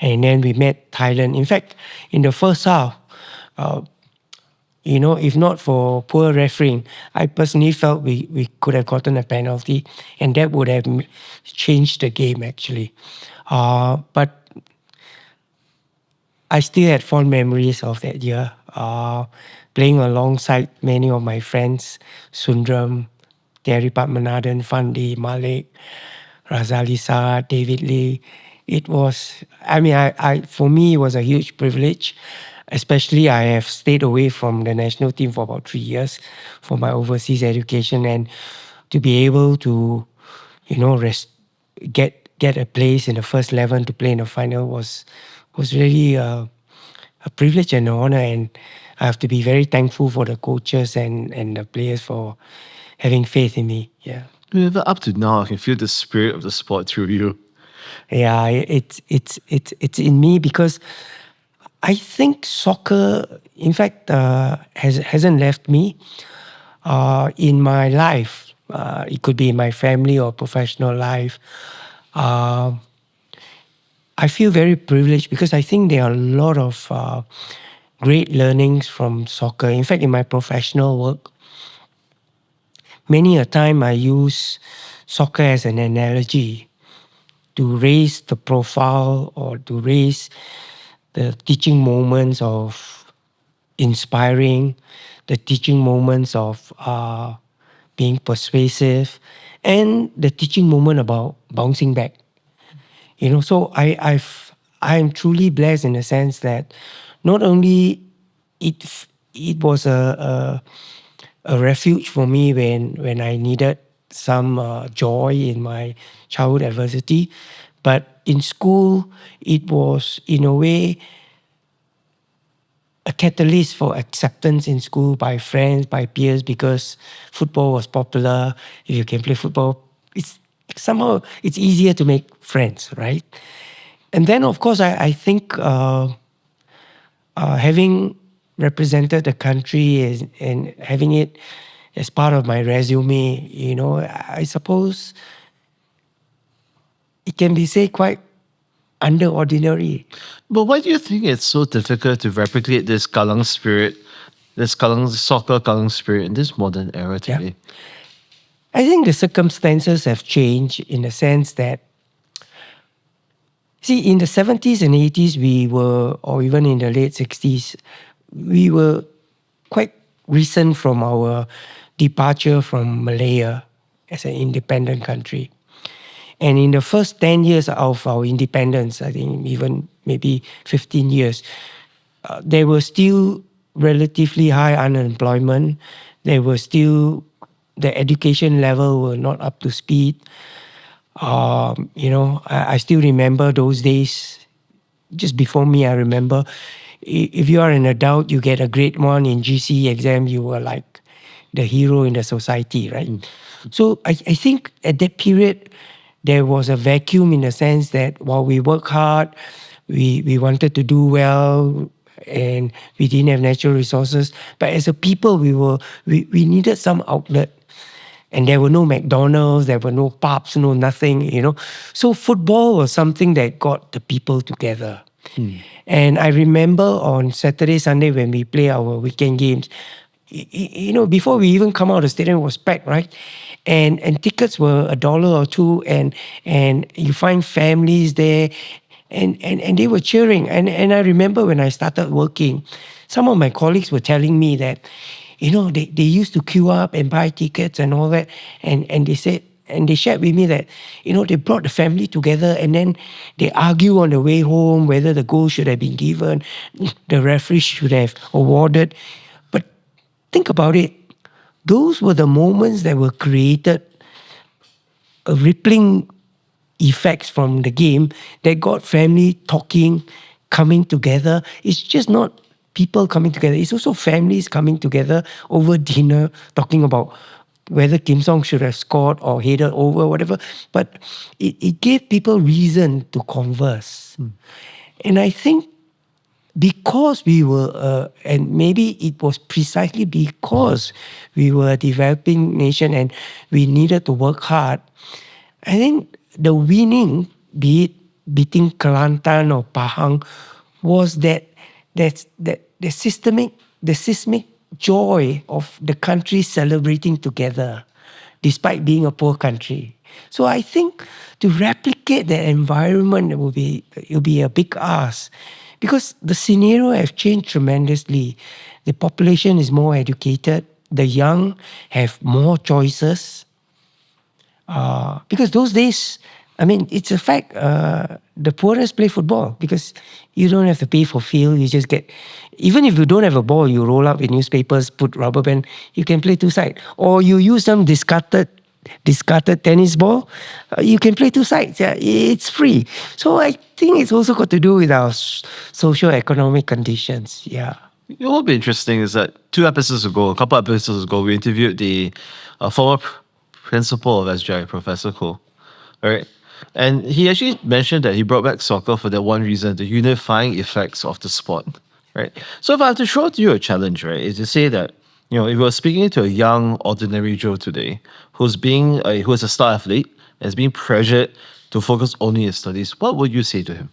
And then we met Thailand. In fact, in the first half, if not for poor refereeing, I personally felt we could have gotten a penalty, and that would have changed the game, actually. But I still had fond memories of that year, playing alongside many of my friends, Sundram, Terry Padmanabhan, Fandi, Malik, Razalisa, David Lee. It was, for me, it was a huge privilege. Especially, I have stayed away from the national team for about 3 years for my overseas education, and to be able to, get a place in the first 11 to play in the final was really a privilege and an honor. And I have to be very thankful for the coaches and the players for having faith in me. Yeah. Even up to now, I can feel the spirit of the sport through you. Yeah, it's in me because I think soccer, in fact, hasn't left me in my life. It could be in my family or professional life. I feel very privileged because I think there are a lot of great learnings from soccer. In fact, in my professional work, many a time I use soccer as an analogy to raise the profile or to raise the teaching moments of inspiring, the teaching moments of being persuasive, and the teaching moment about bouncing back. So I'm truly blessed in the sense that not only it was a refuge for me when I needed some joy in my childhood adversity, but in school it was in a way a catalyst for acceptance in school by friends, by peers, because football was popular. If you can play football, it's easier to make friends, right? And then, of course, I think having represented the country and having it as part of my resume, I suppose it can be said quite under ordinary. But why do you think it's so difficult to replicate this Kalang spirit, this soccer Kalang spirit in this modern era today? I think the circumstances have changed in the sense that, see, in the 70s and 80s, or even in the late 60s, we were quite recent from our departure from Malaya as an independent country. And in the first 10 years of our independence, I think even maybe 15 years, there were still relatively high unemployment. There were still the education level were not up to speed. I still remember those days. Just before me, I remember if you are an adult, you get a grade 1 in GC exam, you were like the hero in the society, right? So I think at that period, there was a vacuum in the sense that while we work hard, we wanted to do well, and we didn't have natural resources. But as a people, we needed some outlet. And there were no McDonald's, there were no pubs, no nothing. So football was something that got the people together. And I remember on Saturday, Sunday when we play our weekend games, before we even come out of the stadium, it was packed, right? And tickets were $1 or $2, and you find families there, and they were cheering. And I remember when I started working, some of my colleagues were telling me that, they used to queue up and buy tickets and all that, and they said, and they shared with me that, they brought the family together, and then they argue on the way home whether the goal should have been given, the referee should have awarded. But think about it. Those were the moments that were created, rippling effects from the game that got family talking, coming together. It's just not people coming together. It's also families coming together over dinner, talking about whether Kim Song should have scored or headed over, whatever. But it gave people reason to converse. And I think because we were, and maybe it was precisely because we were a developing nation and we needed to work hard, I think the winning, be it beating Kelantan or Pahang, was the seismic joy of the country celebrating together, despite being a poor country. So I think to replicate that environment it'll be a big ask, because the scenario have changed tremendously. The population is more educated. The young have more choices. Because those days, I mean, it's a fact, the poorest play football because you don't have to pay for field. You just get, even if you don't have a ball, you roll up in newspapers, put rubber band, you can play two sides. Or you use some discarded tennis ball, you can play two sides. Yeah, it's free. So I think it's also got to do with our socio-economic conditions. Yeah. What will be interesting is that a couple episodes ago, we interviewed the former principal of SJ, Professor Koh, right? And he actually mentioned that he brought back soccer for that one reason, the unifying effects of the sport, right? So if I have to throw to you a challenge, right, is to say that, if you're speaking to a young ordinary Joe today who is a star athlete and is being pressured to focus only on his studies, what would you say to him?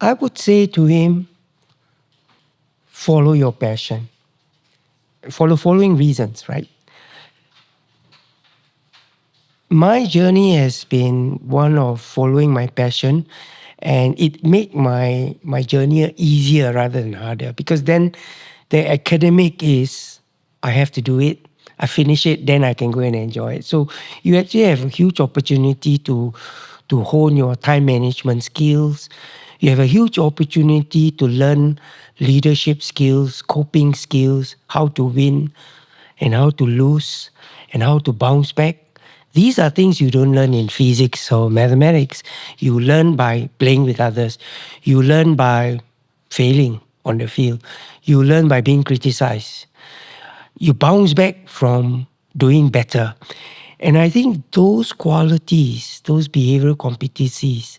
I would say to him, follow your passion. For the following reasons, right? My journey has been one of following my passion, and it made my journey easier rather than harder, because then the academic is, I have to do it, I finish it, then I can go and enjoy it. So you actually have a huge opportunity to hone your time management skills. You have a huge opportunity to learn leadership skills, coping skills, how to win and how to lose and how to bounce back. These are things you don't learn in physics or mathematics. You learn by playing with others. You learn by failing on the field. You learn by being criticized. You bounce back from doing better. And I think those qualities, those behavioral competencies,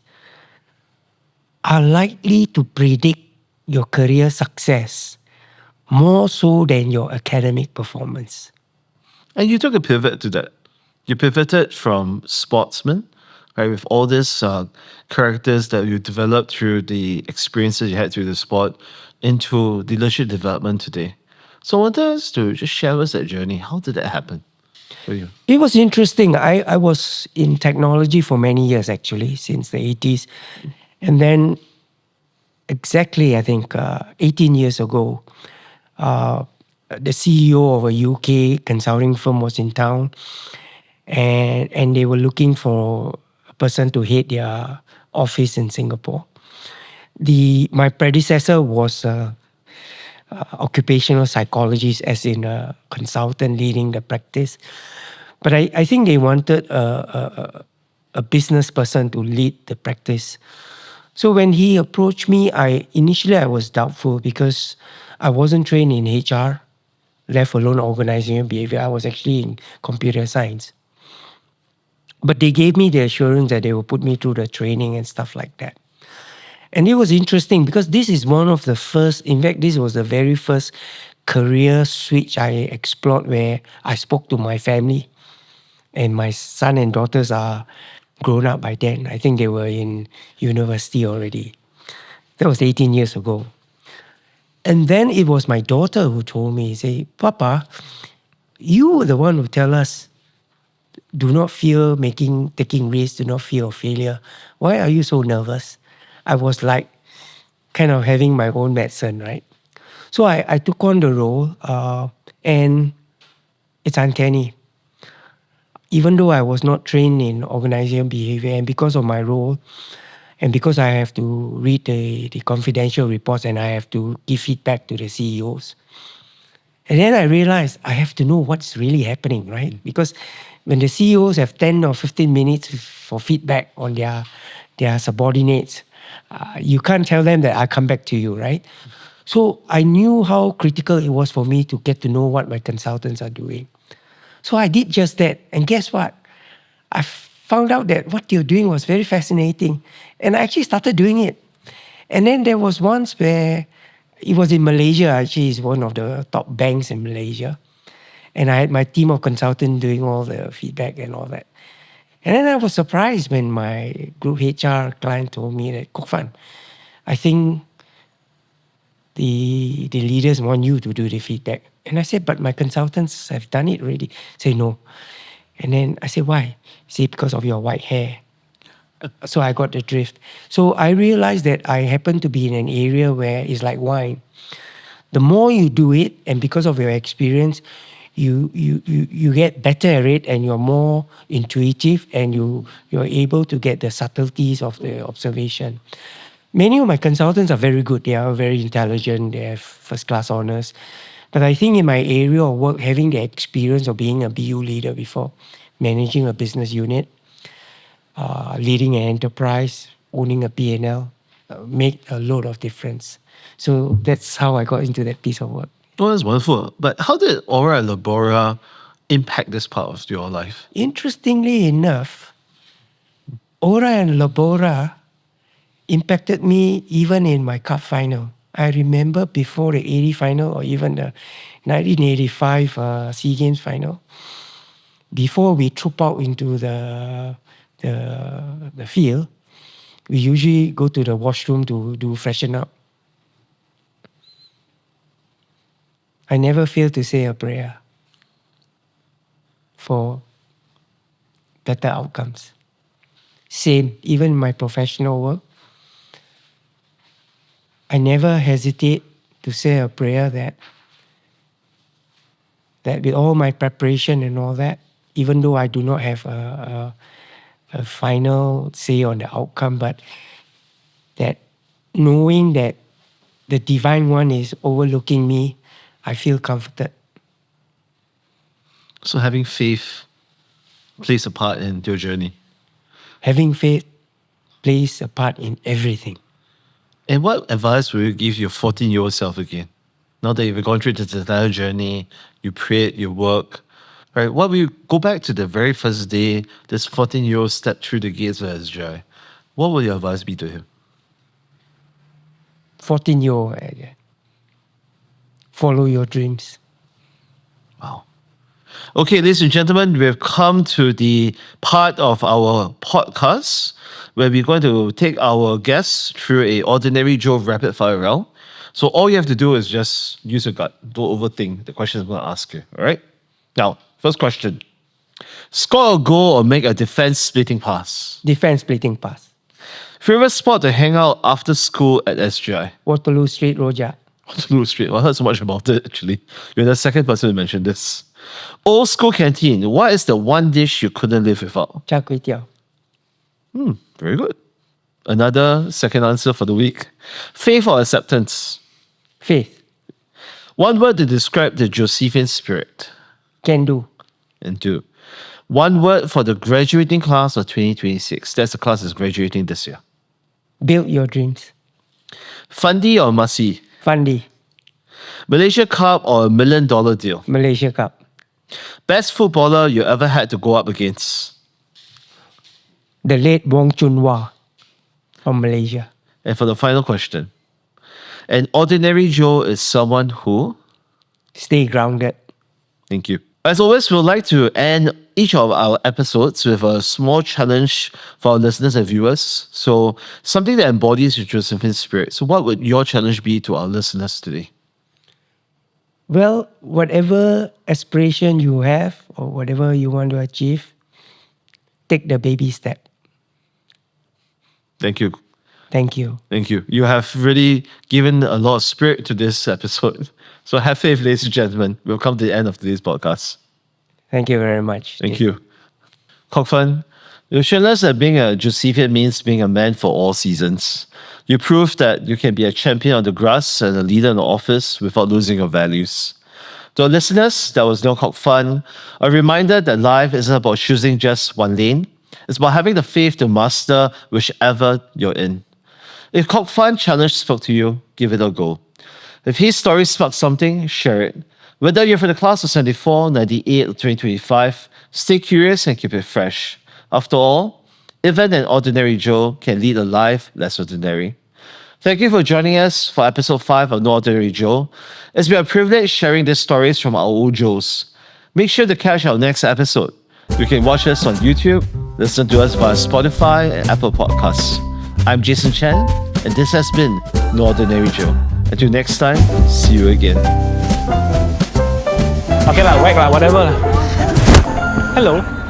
are likely to predict your career success more so than your academic performance. And you took a pivot to that. You pivoted from sportsman, right, with all these characters that you developed through the experiences you had through the sport, into leadership development today. So I want us to just share with us that journey. How did that happen for you? It was interesting. I was in technology for many years, actually, since the 80s. And then exactly, I think, 18 years ago, the CEO of a UK consulting firm was in town, and they were looking for a person to head their office in Singapore. My predecessor was occupational psychologist, as in a consultant leading the practice. But I think they wanted a business person to lead the practice. So when he approached me, initially I was doubtful because I wasn't trained in HR, let alone organizing behavior. I was actually in computer science. But they gave me the assurance that they will put me through the training and stuff like that. And it was interesting because this is one of the first, in fact, this was the very first career switch I explored where I spoke to my family. And my son and daughters are grown up by then. I think they were in university already. That was 18 years ago. And then it was my daughter who told me, say, Papa, you were the one who tell us, do not fear taking risks, do not fear of failure. Why are you so nervous? I was like kind of having my own medicine, right? So I took on the role, and it's uncanny. Even though I was not trained in organizational behavior, and because of my role, and because I have to read the confidential reports and I have to give feedback to the CEOs, and then I realized I have to know what's really happening, right? Because when the CEOs have 10 or 15 minutes for feedback on their subordinates, you can't tell them that I'll come back to you, right? So I knew how critical it was for me to get to know what my consultants are doing. So I did just that. And guess what? I found out that what you're doing was very fascinating. And I actually started doing it. And then there was once where it was in Malaysia, actually, it's one of the top banks in Malaysia. And I had my team of consultants doing all the feedback and all that. And then I was surprised when my group HR client told me that, Kok Fann, I think the leaders want you to do the feedback. And I said, but my consultants have done it already. Say no. And then I said, why? He said, because of your white hair. So I got the drift. So I realized that I happen to be in an area where it's like wine. The more you do it, and because of your experience, you get better at it, and you're more intuitive, and you're able to get the subtleties of the observation. Many of my consultants are very good. They are very intelligent. They have first-class honors. But I think in my area of work, having the experience of being a BU leader before, managing a business unit, leading an enterprise, owning a P&L, made a lot of difference. So that's how I got into that piece of work. Oh, that's wonderful. But how did Aura and Labora impact this part of your life? Interestingly enough, Aura and Labora impacted me even in my cup final. I remember before the 80 final or even the 1985 SEA Games final, before we troop out into the field, we usually go to the washroom to do freshen up. I never fail to say a prayer for better outcomes. Same, even in my professional work, I never hesitate to say a prayer that with all my preparation and all that, even though I do not have a final say on the outcome, but that knowing that the Divine One is overlooking me, I feel comforted. So having faith plays a part in your journey. Having faith plays a part in everything. And what advice would you give your 14-year-old self again? Now that you've gone through this entire journey, you prayed, you work, right? What will you go back to the very first day this 14-year-old stepped through the gates of SGI? What will your advice be to him? 14-year-old, follow your dreams. Wow. Okay, ladies and gentlemen, we've come to the part of our podcast where we're going to take our guests through a ordinary Joe rapid fire round. So all you have to do is just use your gut. Don't overthink the questions I'm going to ask you. All right? Now, first question. Score a goal or make a defense splitting pass? Defense splitting pass. Favorite spot to hang out after school at SGI? Waterloo Street, Rojak. Waterloo Street. Well, I heard so much about it, actually. You're the second person to mention this. Old school canteen. What is the one dish you couldn't live without? Char Kway Teow. Very good. Another second answer for the week. Faith or acceptance? Faith. One word to describe the Josephian spirit. Can do. And two. One word for the graduating class of 2026. That's the class that's graduating this year. Build your dreams. Fundy or Masi? Fundy. Malaysia Cup or $1 million deal? Malaysia Cup. Best footballer you ever had to go up against? The late Wong Chun Wah from Malaysia. And for the final question, an ordinary Joe is someone who? Stay grounded. Thank you. As always, we'd like to end each of our episodes with a small challenge for our listeners and viewers. So, something that embodies your Josephian spirit. So, what would your challenge be to our listeners today? Well, whatever aspiration you have or whatever you want to achieve, take the baby step. Thank you. Thank you. Thank you. You have really given a lot of spirit to this episode. So, have faith, ladies and gentlemen. We'll come to the end of today's podcast. Thank you very much. Thank you. Kok Fann, you've shown us that being a Josephian means being a man for all seasons. You proved that you can be a champion on the grass and a leader in the office without losing your values. To our listeners, that was Leong Kok Fann. A reminder that life isn't about choosing just one lane. It's about having the faith to master whichever you're in. If Kok Fann challenge spoke to you, give it a go. If his story sparked something, share it. Whether you're from the class of 74, 98, or 2025, stay curious and keep it fresh. After all, even an ordinary Joe can lead a life less ordinary. Thank you for joining us for episode 5 of No Ordinary Joe. It's been a privilege sharing these stories from our old Joes. Make sure to catch our next episode. You can watch us on YouTube, listen to us via Spotify and Apple Podcasts. I'm Jason Chen, and this has been No Ordinary Joe. Until next time, see you again. Okay lah, whack lah, whatever lah. Hello.